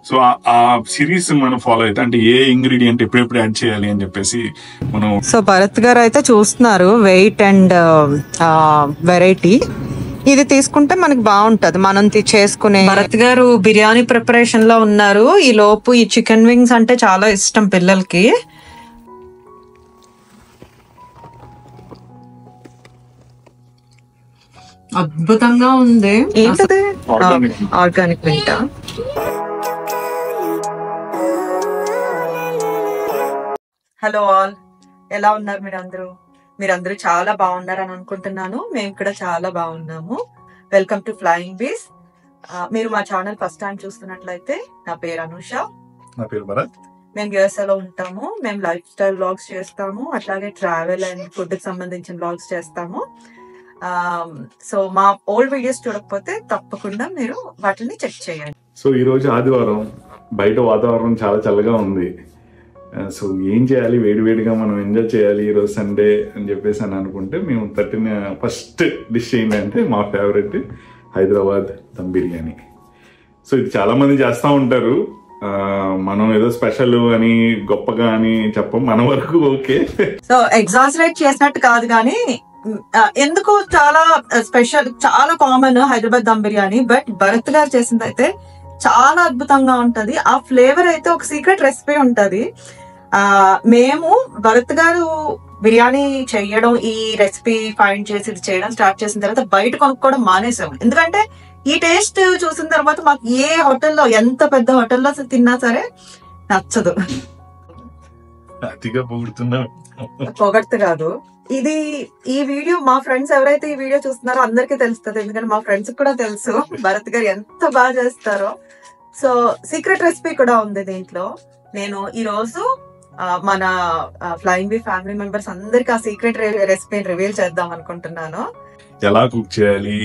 So ఆ series మనం follow అయితే అంటే ఏ ఇంగ్రీడియంట్ ఎప్పుడెప్పుడు యాడ్ చేయాలి అని చెప్పేసి మనం. సో భరత్ గారు అయితే చూస్తున్నారు వెయిట్ అండ్ వెరైటీ. ఇది తీసుకుంటే మనకి బాగుంటది మనం చేసుకునే. భరత్ గారు బిర్యానీ ప్రిపరేషన్ లో ఉన్నారు. ఈ లోపు ఈ చికెన్ వింగ్స్ అంటే చాలా ఇష్టం పిల్లలకి. అద్భుతంగా ఉంది. ఏంటది? ఆర్గానిక్ వింటా. హలో ఆల్, ఎలా ఉన్నారు మీరందరూ చాలా బాగున్నారని అనుకుంటున్నాను. మేము కూడా చాలా బాగున్నాము. వెల్కమ్ టు ఫ్లయింగ్ బీస్. మీరు మా ఛానల్ ఫస్ట్ టైం చూస్తున్నట్లయితే నా పేరు అనుష. నా పేరు భరత్. మేము యూఎస్ఏ లో ఉంటాము. మేము లైఫ్ స్టైల్ వ్లాగ్స్ చేస్తాము, అట్లాగే ట్రావెల్ అండ్ ఫుడ్ కి సంబంధించిన వ్లాగ్స్ చేస్తాము. సో మా ఓల్డ్ వీడియోస్ చూడకపోతే తప్పకుండా మీరు వాటిని చెక్ చేయండి. సో ఈ రోజు ఆదివారం, బయట వాతావరణం చాలా చల్లగా ఉంది. సో ఏం చేయాలి, వేడివేడిగా మనం ఎంజాయ్ చేయాలి ఈరోజు సండే అని చెప్పేసి అని అనుకుంటే మేము ఫస్ట్ డిష్ ఏంటంటే మా ఫేవరెట్ హైదరాబాద్ దమ్ బిర్యానీ. సో ఇది చాలా మంది చేస్తూ ఉంటారు. మనం ఏదో స్పెషల్ అని గొప్పగా అని చెప్పం, మన వరకు ఓకే. సో ఎగ్జాజరేట్ చేసినట్టు కాదు, కానీ ఎందుకు చాలా స్పెషల్, చాలా కామన్ హైదరాబాద్ దమ్ బిర్యానీ. బట్ భరత్ గారు చేసింది అయితే చాలా అద్భుతంగా ఉంటది. ఆ ఫ్లేవర్ అయితే ఒక సీక్రెట్ రెసిపీ ఉంటది. మేము భరత్ గారు బిర్యానీ చేయడం, ఈ రెసిపీ ఫైండ్ చేసి ఇది చేయడం స్టార్ట్ చేసిన తర్వాత బయట కొనుక్కోవడం మానేసాము. ఎందుకంటే ఈ టేస్ట్ చూసిన తర్వాత మాకు ఏ హోటల్లో, ఎంత పెద్ద హోటల్లో తిన్నా సరే నచ్చదు. పొగడ్త కాదు ఇది. ఈ వీడియో మా ఫ్రెండ్స్ ఎవరైతే ఈ వీడియో చూస్తున్నారో అందరికీ తెలుస్తుంది. ఎందుకంటే మా ఫ్రెండ్స్ కూడా తెలుసు భరత్ గారు ఎంత బాగా చేస్తారో. సో సీక్రెట్ రెసిపీ కూడా ఉంది దీంట్లో. నేను ఈ రోజు మన ఫ్లయింగ్ బీ ఫ్యామిలీ మెంబర్స్ అందరికి ఆ సీక్రెట్ రెసిపీని రివీల్ చేద్దాం అనుకుంటున్నాను. ఎలా కుక్ చేయాలి,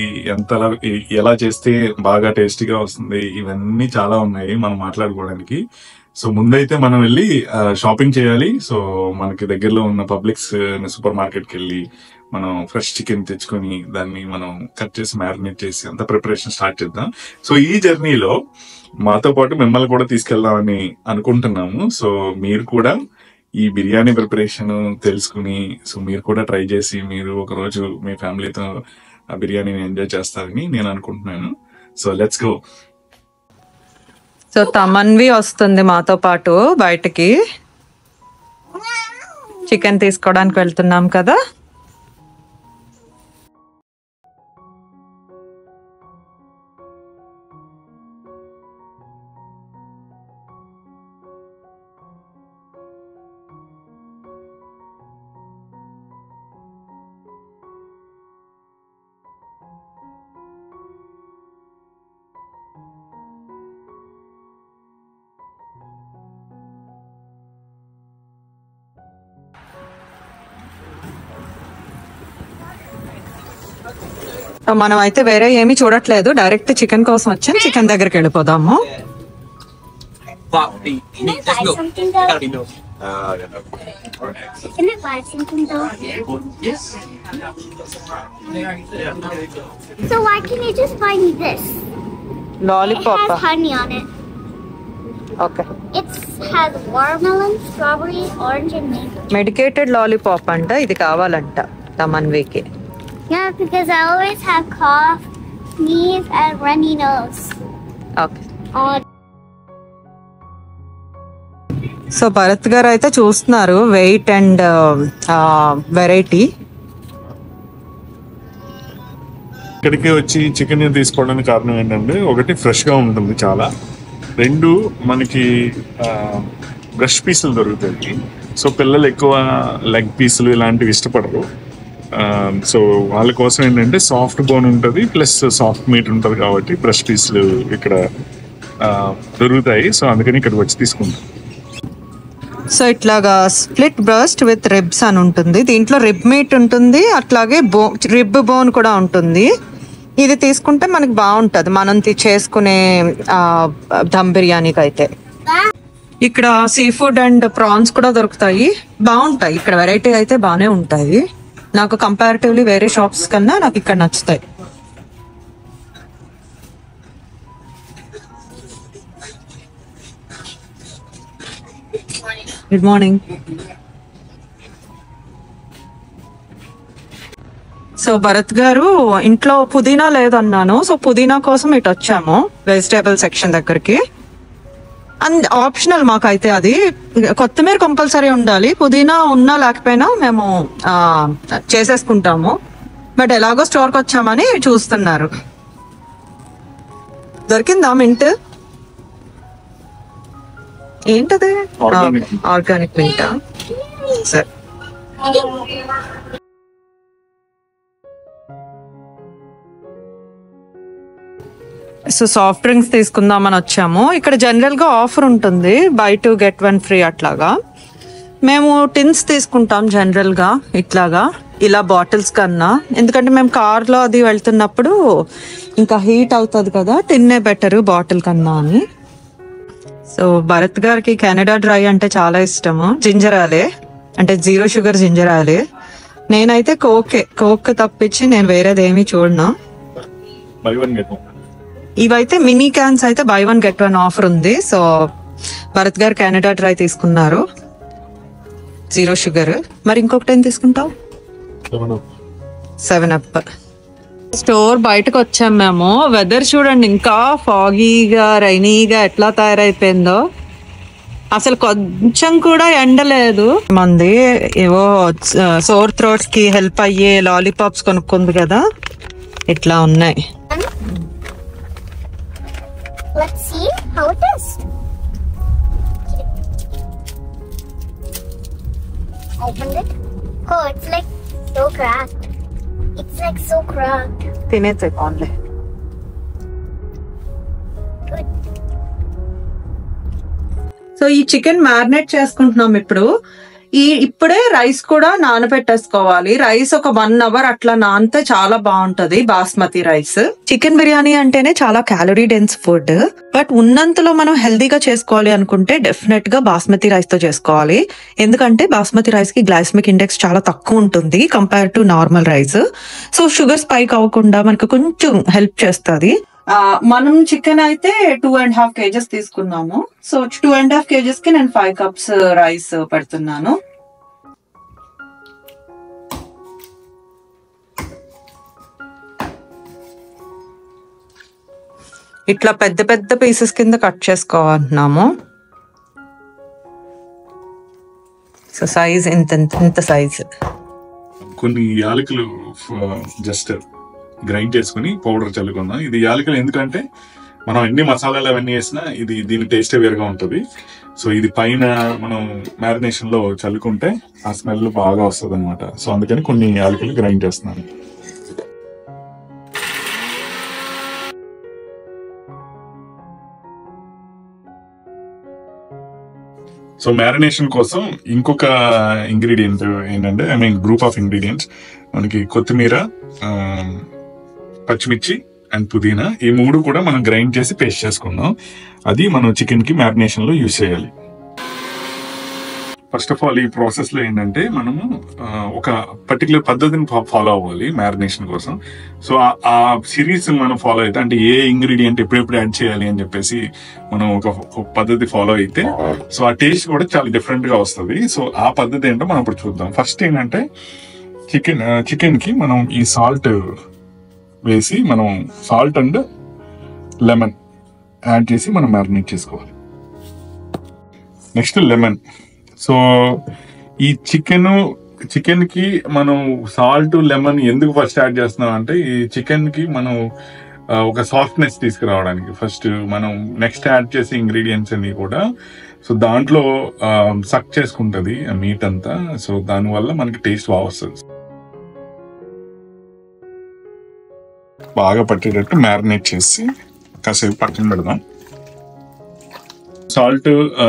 ఎలా చేస్తే బాగా టేస్టీగా వస్తుంది, ఇవన్నీ చాలా ఉన్నాయి మనం మాట్లాడుకోవడానికి. సో ముందైతే మనం వెళ్ళి షాపింగ్ చేయాలి. సో మనకి దగ్గరలో ఉన్న పబ్లిక్స్ సూపర్ మార్కెట్కి వెళ్ళి మనం ఫ్రెష్ చికెన్ తెచ్చుకొని దాన్ని మనం కట్ చేసి మ్యారినేట్ చేసి అంత ప్రిపరేషన్ స్టార్ట్ చేద్దాం. సో ఈ జర్నీలో మాతో పాటు మిమ్మల్ని కూడా తీసుకెళ్దామని అనుకుంటున్నాము. సో మీరు కూడా ఈ బిర్యానీ ప్రిపరేషన్ తెలుసుకుని, సో మీరు కూడా ట్రై చేసి మీరు ఒకరోజు మీ ఫ్యామిలీతో ఆ బిర్యానీని ఎంజాయ్ చేస్తారని నేను అనుకుంటున్నాను. So let's go. So Tamanvi వస్తుంది మాతో పాటు బయటకి. చికెన్ తీసుకోవడానికి వెళ్తున్నాం కదా. మనం అయితే వేరే ఏమీ చూడట్లేదు, డైరెక్ట్ చికెన్ కోసం వచ్చాం. చికెన్ దగ్గరికి వెళ్ళిపోదాము. So why can't you just buy me this? Lollipop. It has honey on it. Okay. It has watermelon, strawberry, orange, and mango. Medicated lollipop అంట, ఇది కావాలంట తమన్వికి. Yeah, because I always have cough, sneeze, and runny nose. Okay. So Bharat గారు అయితే చూస్తున్నారు wait and variety. ఇక్కడికి వచ్చి chicken తీసుకోవడానికి కారణం ఏంటంటే, ఒకటి ఫ్రెష్గా ఉంటుంది చాలా, రెండు మనకి బ్రష్ పీసులు దొరుకుతాయి. సో పిల్లలు ఎక్కువ లెగ్ పీసులు ఇలాంటివి ఇష్టపడరు. సో వాళ్ళ కోసం ఏంటంటే సాఫ్ట్ బోన్ ఉంటుంది ప్లస్ సాఫ్ట్ మీట్ ఉంటుంది కాబట్టి బ్రష్ పీసులు ఇక్కడ దొరుకుతాయి. సో అందుకని ఇక్కడికి వచ్చి తీసుకుంటాం. సో ఇట్లాగా స్ప్లిట్ బ్రస్ట్ విత్ రిబ్స్ అని ఉంటుంది. దీంట్లో రిబ్ మీట్ ఉంటుంది, అట్లాగే రిబ్ బోన్ కూడా ఉంటుంది. ఇది తీసుకుంటే మనకి బాగుంటది మనం చేసుకునే దమ్ బిర్యానీకి అయితే. ఇక్కడ సీ ఫుడ్ అండ్ ప్రాన్స్ కూడా దొరుకుతాయి, బాగుంటాయి. ఇక్కడ వెరైటీ అయితే బాగానే ఉంటాయి. నాకు కంపారిటివ్లీ వేరే షాప్స్ కన్నా నాకు ఇక్కడ నచ్చుతాయి. Good morning. సో భరత్ గారు ఇంట్లో పుదీనా లేదన్నాను, సో పుదీనా కోసం ఇటు వచ్చాము వెజిటేబుల్ సెక్షన్ దగ్గరికి. అండ్ ఆప్షనల్ మాకైతే అది, కొత్తిమీర కంపల్సరీ ఉండాలి, పుదీనా ఉన్నా లేకపోయినా మేము చేసేసుకుంటాము. బట్ ఎలాగో స్టోర్కి వచ్చామని చూస్తున్నారు. దొరికిందా మింట్? ఏంటది? ఆర్గానిక్ మింటా? సరే. సో సాఫ్ట్ డ్రింక్స్ తీసుకుందామని వచ్చాము. ఇక్కడ జనరల్ గా ఆఫర్ ఉంటుంది, బై 2 get 1 free అట్లాగా. మేము టిన్స్ తీసుకుంటాం జనరల్ గా ఇట్లాగా, ఇలా బాటిల్స్ కన్నా. ఎందుకంటే మేము కార్ లో అది వెళ్తున్నప్పుడు ఇంకా హీట్ అవుతుంది కదా, టిన్నే బెటర్ బాటిల్ కన్నా అని. సో భరత్ గారికి కెనడా డ్రై అంటే చాలా ఇష్టము. జింజర్ ఆలే అంటే 0 sugar జింజర్ ఆలే. నేనైతే కోక్ తప్పించి నేను వేరేది ఏమీ చూడను. ఇవైతే మినీ క్యాన్స్ అయితే బై 1 get 1 ఆఫర్ ఉంది. సో భరత్ గారు కెనడా డ్రై తీసుకున్నారు, 0 sugar. మరి ఇంకొకటి ఏం తీసుకుంటావు? 7up. స్టోర్ బయటకు వచ్చాం మేము. వెదర్ చూడండి, ఇంకా ఫాగీగా రైనీగా ఎట్లా తయారైపోయిందో. అసలు కొంచెం కూడా ఎండ లేదు. మంది ఏవో సోర్ థ్రోట్స్ కి హెల్ప్ అయ్యే లాలీపాప్స్ కొనుక్కుంది కదా, ఇట్లా ఉన్నాయి. Let's see how it is. Opened it. Oh, it's like so cracked. It's like so cracked. తినేసే ఓన్లీ. Good. సో ఈ చికెన్ మ్యారినేట్ చేసుకుంటున్నాం ఇప్పుడు. ఇప్పుడే రైస్ కూడా నానబెట్టేసుకోవాలి. రైస్ ఒక 1 hour అట్లా నానితే చాలా బాగుంటది బాస్మతి రైస్. చికెన్ బిర్యానీ అంటేనే చాలా క్యాలరీ డెన్స్ ఫుడ్, బట్ ఉన్నంతలో మనం హెల్దీగా చేసుకోవాలి అనుకుంటే డెఫినెట్ గా బాస్మతి రైస్ తో చేసుకోవాలి. ఎందుకంటే బాస్మతి రైస్ కి గ్లైసెమిక్ ఇండెక్స్ చాలా తక్కువ ఉంటుంది compare to normal rice. So sugar spike అవ్వకుండా మనకు కొంచెం హెల్ప్ చేస్తుంది. మనం చికెన్ అయితే 2.5 kgs తీసుకున్నాము. సో 2.5 kgs కి నేను 5 cups రైస్ పెడుతున్నాను. ఇట్లా పెద్ద పెద్ద పీసెస్ కింద కట్ చేసుకోవాలన్నాము. సో సైజ్ ఇంత సైజ్. కొన్ని యాలకులు జస్ట్ గ్రైండ్ చేసుకుని పౌడర్ చల్లుకుందాం. ఇది యాలకులు ఎందుకంటే మనం ఎన్ని మసాలాలు అవన్నీ వేసినా దీని టేస్టే వేరుగా ఉంటుంది. సో ఇది పైన మనం మ్యారినేషన్ లో చల్లుకుంటే ఆ స్మెల్ బాగా వస్తుంది అనమాట. సో అందుకని కొన్ని యాలకులు గ్రైండ్ చేస్తున్నాను. సో మ్యారినేషన్ కోసం ఇంకొక ఇంగ్రీడియంట్ ఏంటంటే, గ్రూప్ ఆఫ్ ఇంగ్రీడియంట్స్ మనకి కొత్తిమీర, పచ్చిమిర్చి అండ్ పుదీనా, ఈ 3 కూడా మనం గ్రైండ్ చేసి పేస్ట్ చేసుకుందాం. అది మనం చికెన్ కి మ్యారినేషన్ లో యూజ్ చేయాలి. ఫస్ట్ ఆఫ్ ఆల్ ఈ ప్రాసెస్ లో ఏంటంటే మనము ఒక పర్టికులర్ పద్ధతిని ఫాలో అవ్వాలి మ్యారినేషన్ కోసం. సో ఆ సిరీస్ మనం ఫాలో అయితే, అంటే ఏ ఇంగ్రీడియంట్ ఎప్పుడెప్పుడు యాడ్ చేయాలి అని చెప్పేసి మనం ఒక పద్ధతి ఫాలో అయితే సో ఆ టేస్ట్ కూడా చాలా డిఫరెంట్ గా వస్తుంది. సో ఆ పద్ధతి ఏంటో మనం ఇప్పుడు చూద్దాం. ఫస్ట్ ఏంటంటే చికెన్ కి మనం ఈ సాల్ట్ వేసి, మనం సాల్ట్ అండ్ లెమన్ యాడ్ చేసి మనం మ్యారినేట్ చేసుకోవాలి. Next lemon. సో ఈ చికెన్ కి మనం సాల్ట్ లెమన్ ఎందుకు ఫస్ట్ యాడ్ చేస్తున్నాం అంటే, ఈ చికెన్ కి మనం ఒక సాఫ్ట్నెస్ తీసుకురావడానికి ఫస్ట్ మనం నెక్స్ట్ యాడ్ చేసే ఇంగ్రీడియంట్స్ అన్ని కూడా సో దాంట్లో సక్ చేసుకుంటది మీట్ అంతా. సో దానివల్ల మనకి టేస్ట్ బాగా వస్తుంది. బాగా పట్టేటట్టు మ్యారినేట్ చేసి కాసేపు పక్కన పెడదాం. సాల్ట్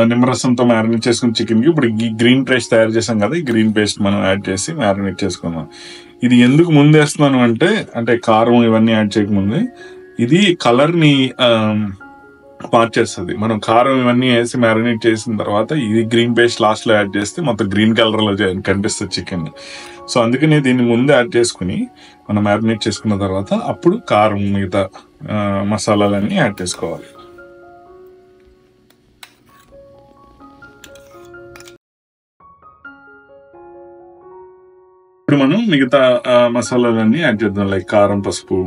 నిమ్మరసంతో మ్యారినేట్ చేసుకున్న చికెన్ కి ఇప్పుడు గ్రీన్ పేస్ట్ తయారు చేసాం కదా, ఈ గ్రీన్ పేస్ట్ మనం యాడ్ చేసి మ్యారినేట్ చేసుకుందాం. ఇది ఎందుకు ముందు వేస్తున్నాను అంటే కారం ఇవన్నీ యాడ్ చేయకముందే ఇది కలర్ ని మార్చేస్తుంది. మనం కారం ఇవన్నీ వేసి మ్యారినేట్ చేసిన తర్వాత ఇది గ్రీన్ పేస్ట్ లాస్ట్ లో యాడ్ చేస్తే మొత్తం గ్రీన్ కలర్ లో కనిపిస్తుంది చికెన్. సో అందుకని దీన్ని ముందు యాడ్ చేసుకుని మనం మ్యారినేట్ చేసుకున్న తర్వాత అప్పుడు కారం మిగతా మసాలాలన్నీ యాడ్ చేసుకోవాలి. ఇప్పుడు మనం మిగతా మసాలాలన్నీ యాడ్ చేద్దాం, లైక్ కారం, పసుపు,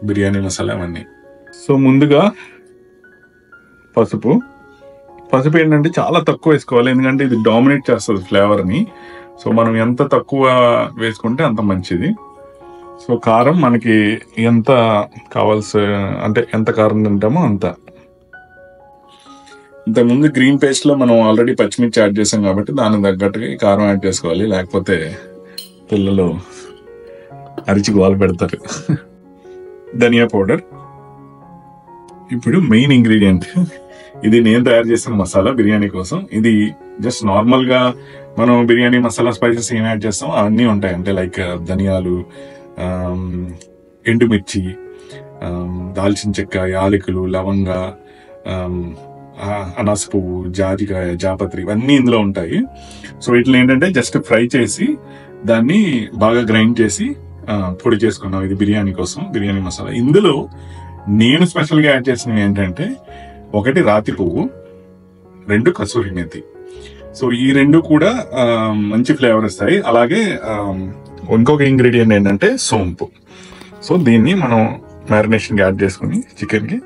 బిర్యానీ మసాలా అవన్నీ. సో ముందుగా పసుపు ఏంటంటే చాలా తక్కువ వేసుకోవాలి, ఎందుకంటే ఇది డామినేట్ చేస్తుంది ఫ్లేవర్ని. సో మనం ఎంత తక్కువ వేసుకుంటే అంత మంచిది. సో కారం మనకి ఎంత అంటే ఎంత కారం తింటామో అంత. ఇంతకుముందు గ్రీన్ పేస్ట్లో మనం ఆల్రెడీ పచ్చిమిర్చి యాడ్ చేసాం కాబట్టి దానికి తగ్గట్టుగా ఈ కారం యాడ్ చేసుకోవాలి, లేకపోతే పిల్లలు అరిచి గోలు పెడతారు. ధనియా పౌడర్. ఇప్పుడు మెయిన్ ఇంగ్రీడియంట్, ఇది నేను తయారు చేసిన మసాలా బిర్యానీ కోసం. ఇది జస్ట్ నార్మల్గా మనం బిర్యానీ మసాలా స్పైసెస్ ఏం యాడ్ చేస్తాం అవన్నీ ఉంటాయి, అంటే లైక్ ధనియాలు, ఎండుమిర్చి, దాల్చిన చెక్క, యాలకులు, లవంగ, అనాస పువ్వు, జాజికాయ, జాపత్రి ఇవన్నీ ఇందులో ఉంటాయి. సో వీటిని ఏంటంటే జస్ట్ ఫ్రై చేసి దాన్ని బాగా గ్రైండ్ చేసి పొడి చేసుకున్నాం. ఇది బిర్యానీ కోసం బిర్యానీ మసాలా. ఇందులో నేను స్పెషల్గా యాడ్ చేసినవి ఏంటంటే, 1 రాతి పువ్వు, 2 కసూరి మేతి. సో ఈ 2 కూడా మంచి ఫ్లేవర్ ఇస్తాయి. అలాగే ఇంకొక ఇంగ్రీడియంట్ ఏంటంటే సోంపు. సో దీన్ని మనం మ్యారినేషన్కి యాడ్ చేసుకుని చికెన్కి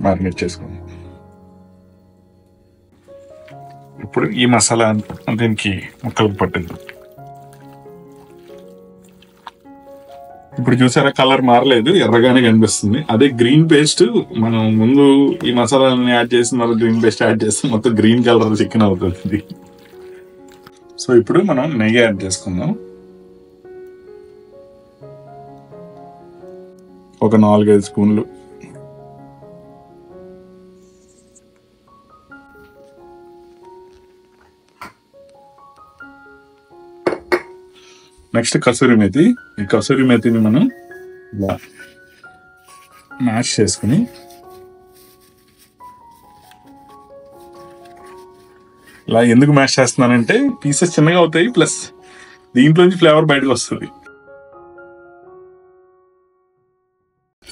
మ్యారినేట్ చేసుకున్నాం. ఇప్పుడు ఈ మసాలా దీనికి ముక్కలకు పట్టింది. ఇప్పుడు చూసారా కలర్ మారలేదు, ఎర్రగానే కనిపిస్తుంది. అదే గ్రీన్ పేస్ట్ మనం ముందు ఈ మసాలాని యాడ్ చేసిన తర్వాత గ్రీన్ పేస్ట్ యాడ్ చేస్తే మొత్తం గ్రీన్ కలర్ చికెన్ అవుతుంది. సో ఇప్పుడు మనం నెయ్యి యాడ్ చేసుకుందాం. ఒక 4-5 స్పూన్లు. నెక్స్ట్ కసూరి మేతి. ఈ కసూరి మేతిని మనం ఇలా మ్యాష్ చేసుకుని ఇలా ఎందుకు మ్యాష్ చేస్తున్నానంటే పీసెస్ చిన్నగా అవుతాయి, ప్లస్ దీంట్లోంచి ఫ్లేవర్ బయటకు వస్తుంది.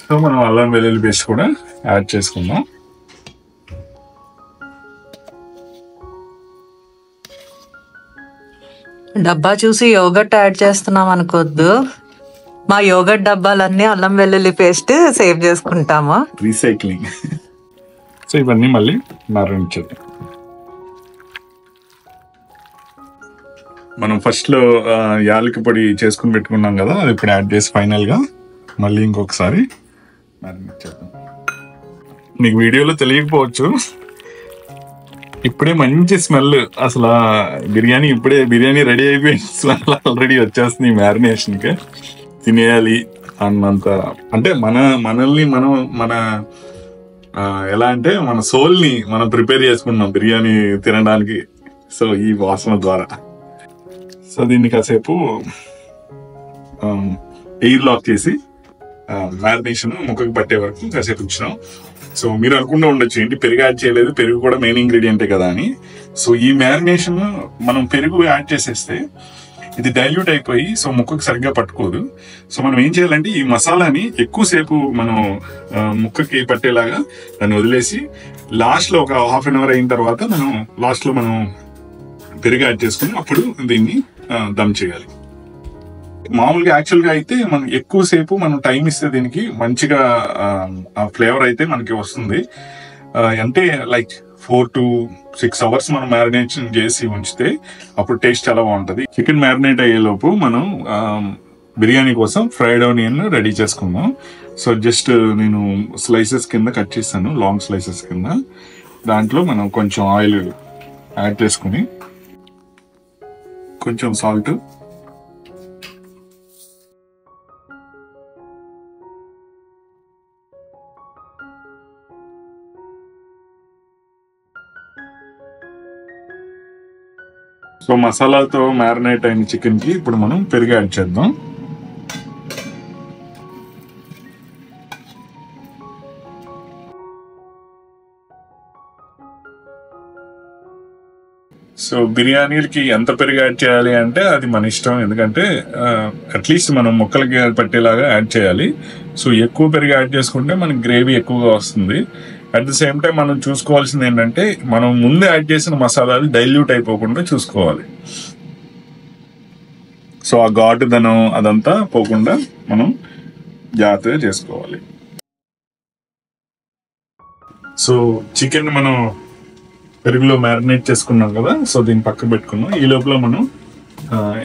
సో మనం అల్లం వెల్లుల్లి పేస్ట్ కూడా యాడ్ చేసుకుందాం. డబ్బా చూసి యోగర్ట్ యాడ్ చేస్తున్నాం అనుకోద్దు, మా యోగర్ట్ డబ్బాలన్నీ అల్లం వెల్లుల్లి పేస్ట్ సేవ్ చేసుకుంటాము. రీసైక్లింగ్. సో ఇవన్నీ మళ్ళీ మ్యారినేట్ చేద్దాం. మనం ఫస్ట్లో యాలకి పొడి చేసుకుని పెట్టుకున్నాం కదా, అది ఇప్పుడు యాడ్ చేసి ఫైనల్గా మళ్ళీ ఇంకొకసారి మ్యారినేట్ చేద్దాం. మీకు వీడియోలో తెలియకపోవచ్చు, ఇప్పుడే మంచి స్మెల్, అసలు బిర్యానీ రెడీ అయిపోయి స్మెల్ ఆల్రెడీ వచ్చేస్తుంది మ్యారినేషన్కి. తినేయాలి అన్నంత, అంటే మనల్ని మన ఎలా అంటే మన సోల్ని మనం ప్రిపేర్ చేసుకున్నాం బిర్యానీ తినడానికి. సో ఈ వాసన ద్వారా. సో దీన్ని కాసేపు ఎయిర్ లాక్ చేసి మ్యారినేషన్ ముక్కకు పట్టే వరకు కాసేపు ఉంచినాం. సో మీరు అనుకుంటూ ఉండొచ్చు ఏంటి పెరుగు యాడ్ చేయలేదు, పెరుగు కూడా మెయిన్ ఇంగ్రీడియంటే కదా అని. సో ఈ మ్యారినేషన్ మనం పెరుగు యాడ్ చేసేస్తే ఇది డైల్యూట్ అయిపోయి సో ముక్కకు సరిగ్గా పట్టుకోదు. సో మనం ఏం చేయాలంటే ఈ మసాలాని ఎక్కువసేపు మనం ముక్కకి పట్టేలాగా దాన్ని వదిలేసి లాస్ట్లో ఒక హాఫ్ అన్ అవర్ అయిన తర్వాత లాస్ట్లో మనం పెరుగు యాడ్ చేసుకుని అప్పుడు దీన్ని దమ్ చేయాలి. మామూలుగా యాక్చువల్గా అయితే మనం ఎక్కువసేపు మనం టైం ఇస్తే దీనికి మంచిగా ఆ ఫ్లేవర్ అయితే మనకి వస్తుంది. అంటే లైక్ 4 to 6 hours మనం మ్యారినేషన్ చేసి ఉంచితే అప్పుడు టేస్ట్ చాలా బాగుంటుంది. చికెన్ మ్యారినేట్ అయ్యేలోపు మనం బిర్యానీ కోసం ఫ్రైడ్ ఆనియన్ రెడీ చేసుకుందాం. సో జస్ట్ నేను స్లైసెస్ కింద కట్ చేస్తాను, లాంగ్ స్లైసెస్ కింద. దాంట్లో మనం కొంచెం ఆయిల్ యాడ్ చేసుకుని కొంచెం సాల్ట్, సో మసాలాతో మ్యారినేట్ అయిన చికెన్ కి ఇప్పుడు మనం పెరుగు యాడ్ చేద్దాం. సో బిర్యానీలకి ఎంత పెరుగు యాడ్ చేయాలి అంటే అది మన ఇష్టం, ఎందుకంటే అట్లీస్ట్ మనం ముక్కలకి పట్టేలాగా యాడ్ చేయాలి. సో ఎక్కువ పెరుగు యాడ్ చేసుకుంటే మనకి గ్రేవీ ఎక్కువగా వస్తుంది. అట్ ది సేమ్ టైం మనం చూసుకోవాల్సింది ఏంటంటే మనం ముందు యాడ్ చేసిన మసాలాలు డైల్యూట్ అయిపోకుండా చూసుకోవాలి. సో ఆ ఘాటుదనం అదంతా పోకుండా మనం జాగ్రత్తగా చేసుకోవాలి. సో చికెన్ మనం పెరుగులో మ్యారినేట్ చేసుకున్నాం కదా, సో దీన్ని పక్కన పెట్టుకున్నాం. ఈ లోపల మనం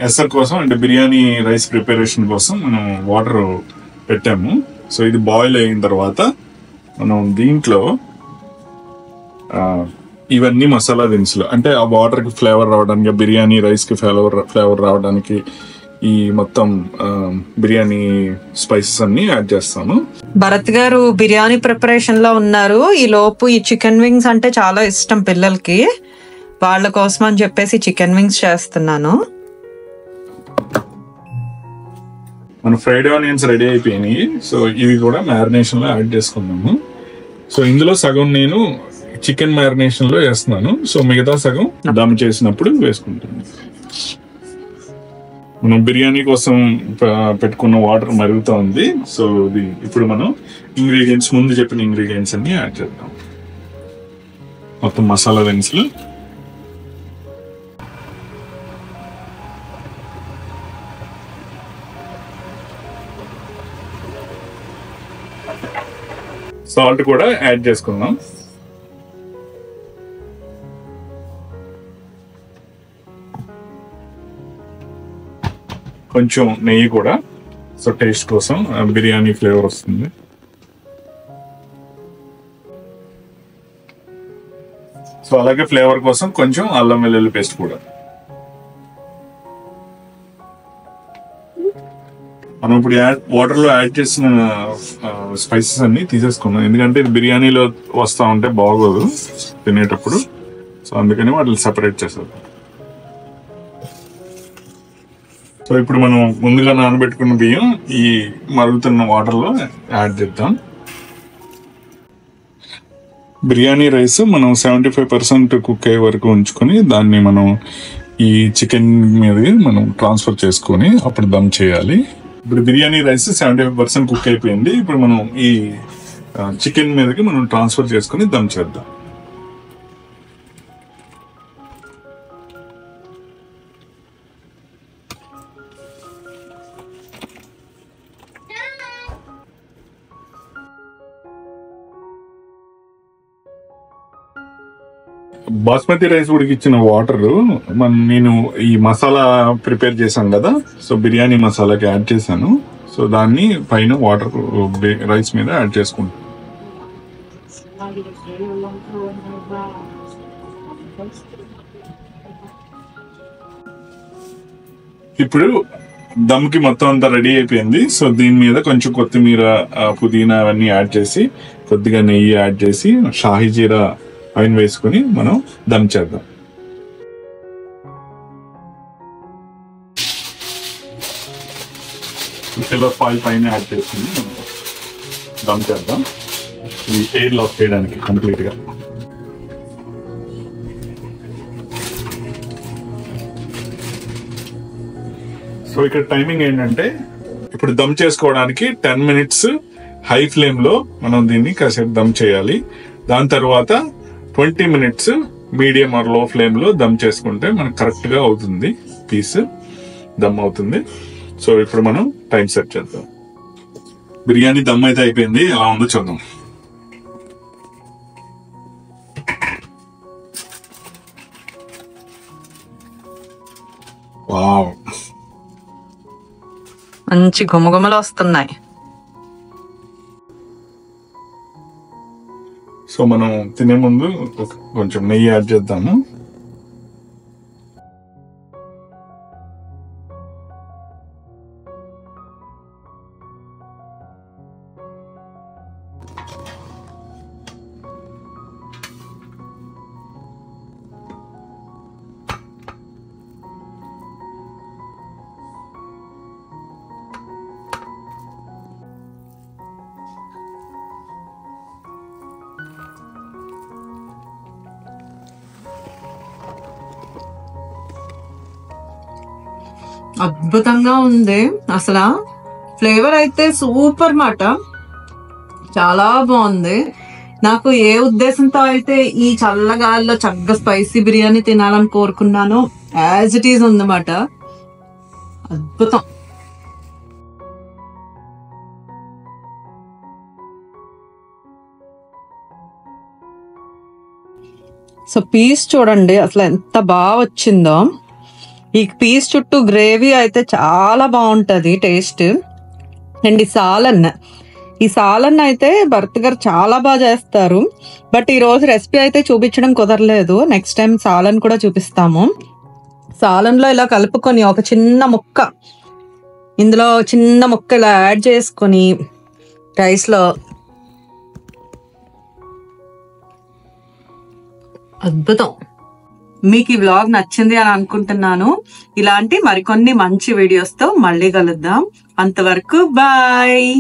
ఎసర్ కోసం అంటే బిర్యానీ రైస్ ప్రిపరేషన్ కోసం మనం వాటర్ పెట్టాము. సో ఇది బాయిల్ అయిన తర్వాత మనం దీంట్లో ఇవన్నీ మసాలా దినుసులు అంటే ఆ వాటర్కి ఫ్లేవర్ రావడానికి, బిర్యానీ రైస్కి ఫ్లేవర్ రావడానికి ఈ మొత్తం బిర్యానీ స్పైసెస్ అన్ని యాడ్ చేస్తాను. భరత్ గారు బిర్యానీ ప్రిపరేషన్ లో ఉన్నారు. ఈ లోపు ఈ చికెన్ వింగ్స్ అంటే చాలా ఇష్టం పిల్లలకి, వాళ్ళ కోసం అని చెప్పేసి చికెన్ వింగ్స్ చేస్తున్నాను. మన ఫ్రైడ్ ఆనియన్స్ రెడీ అయిపోయినాయి. సో ఇవి కూడా మ్యారినేషన్ లో యాడ్ చేసుకున్నాము. సో ఇందులో సగం నేను చికెన్ మ్యారినేషన్ లో వేస్తున్నాను. సో మిగతా సగం దమ్ చేసినప్పుడు వేసుకుంటాను. మనం బిర్యానీ కోసం పెట్టుకున్న వాటర్ మరుగుతూ ఉంది. సో ఇది ఇప్పుడు మనం ఇంగ్రీడియంట్స్, ముందు చెప్పిన ఇంగ్రీడియంట్స్ అన్ని యాడ్ చేద్దాం. మొత్తం మసాలా దినుసులు, సాల్ట్ కూడా యాడ్ చేసుకుందాం. కొంచెం నెయ్యి కూడా, సో టేస్ట్ కోసం బిర్యానీ ఫ్లేవర్ వస్తుంది. సో అలాగే ఫ్లేవర్ కోసం కొంచెం అల్లం వెల్లుల్లి పేస్ట్ కూడా. మనం ఇప్పుడు వాటర్ లో యాడ్ చేసిన స్పైసెస్ అన్ని తీసేసుకున్నాం, ఎందుకంటే ఇది బిర్యానీలో వస్తా ఉంటే బాగోదు తినేటప్పుడు. సో అందుకని వాటిని సెపరేట్ చేసేద్దాం. సో ఇప్పుడు మనం ముందుగా నానబెట్టుకున్న బియ్యం ఈ మరుగుతున్న వాటర్లో యాడ్ చేద్దాం. బిర్యానీ రైస్ మనం 75% కుక్ అయ్యే వరకు ఉంచుకొని దాన్ని మనం ఈ చికెన్ మీదకి మనం ట్రాన్స్ఫర్ చేసుకొని అప్పుడు దమ్ చేయాలి. ఇప్పుడు బిర్యానీ రైస్ 75% కుక్ అయిపోయింది. ఇప్పుడు మనం ఈ చికెన్ మీదకి మనం ట్రాన్స్ఫర్ చేసుకొని దమ్ చేద్దాం. బాస్మతి రైస్ ఉడికిచ్చిన వాటర్ నేను ఈ మసాలా ప్రిపేర్ చేశాను కదా, సో బిర్యానీ మసాలాకి యాడ్ చేశాను. సో దాన్ని పైన వాటర్ రైస్ మీద యాడ్ చేసుకుంటాను. ఇప్పుడు దమ్కి మొత్తం అంతా రెడీ అయిపోయింది. సో దీని మీద కొంచెం కొత్తిమీర, పుదీనా అవన్నీ యాడ్ చేసి, కొద్దిగా నెయ్యి యాడ్ చేసి, షాహీ జీరా పైన వేసుకుని మనం దమ్ చేద్దాం. సిల్వర్ ఫాయిల్ పైన యాడ్ చేసుకుని దమ్ చేద్దాం. ఇది ఎయిర్ లాక్ చేయడానికి కంప్లీట్ గా. సో ఇక్కడ టైమింగ్ ఏంటంటే ఇప్పుడు దమ్ చేసుకోవడానికి 10 minutes హై ఫ్లేమ్ లో మనం దీన్ని కాసేపు దమ్ చేయాలి. దాని తర్వాత 20 minutes మీడియం ఆర్ లో ఫ్లేమ్ లో దమ్ చేసుకుంటే మనకు కరెక్ట్ గా అవుతుంది, పీస్ దమ్ అవుతుంది. సో ఇప్పుడు మనం టైం సెట్ చేద్దాం. బిర్యానీ దమ్ అయితే అయిపోయింది, ఎలా ఉందో చూద్దాం. వావ్, మంచి గుమగుమలు వస్తున్నాయి. సో మనం తినే ముందు కొంచెం నెయ్యి యాడ్ చేద్దాము. అద్భుతంగా ఉంది అసలు. ఫ్లేవర్ అయితే సూపర్ మాట, చాలా బాగుంది. నాకు ఏ ఉద్దేశంతో అయితే ఈ చల్లగాల్లో చక్కగా స్పైసీ బిర్యానీ తినాలని కోరుకున్నానో యాజ్ ఇట్ ఈజ్ ఉందన్నమాట. అద్భుతం. సో పీస్ చూడండి అసలు ఎంత బాగా వచ్చిందో. ఈ పీస్ చుట్టూ గ్రేవీ అయితే చాలా బాగుంటుంది టేస్ట్. అండ్ ఈ సాలన్ అయితే భరత్ గారు చాలా బాగా చేస్తారు. బట్ ఈరోజు రెసిపీ అయితే చూపించడం కుదరలేదు. నెక్స్ట్ టైం సాలన్ కూడా చూపిస్తాము. సాలన్లో ఇలా కలుపుకొని ఒక చిన్న ముక్క ఇందులో చిన్న ముక్క ఇలా యాడ్ చేసుకొని రైస్లో అద్భుతం. మీకు ఈ వ్లాగ్ నచ్చింది అని అనుకుంటున్నాను. ఇలాంటి మరికొన్ని మంచి వీడియోస్తో మళ్ళీ కలుద్దాం. అంతవరకు బాయ్.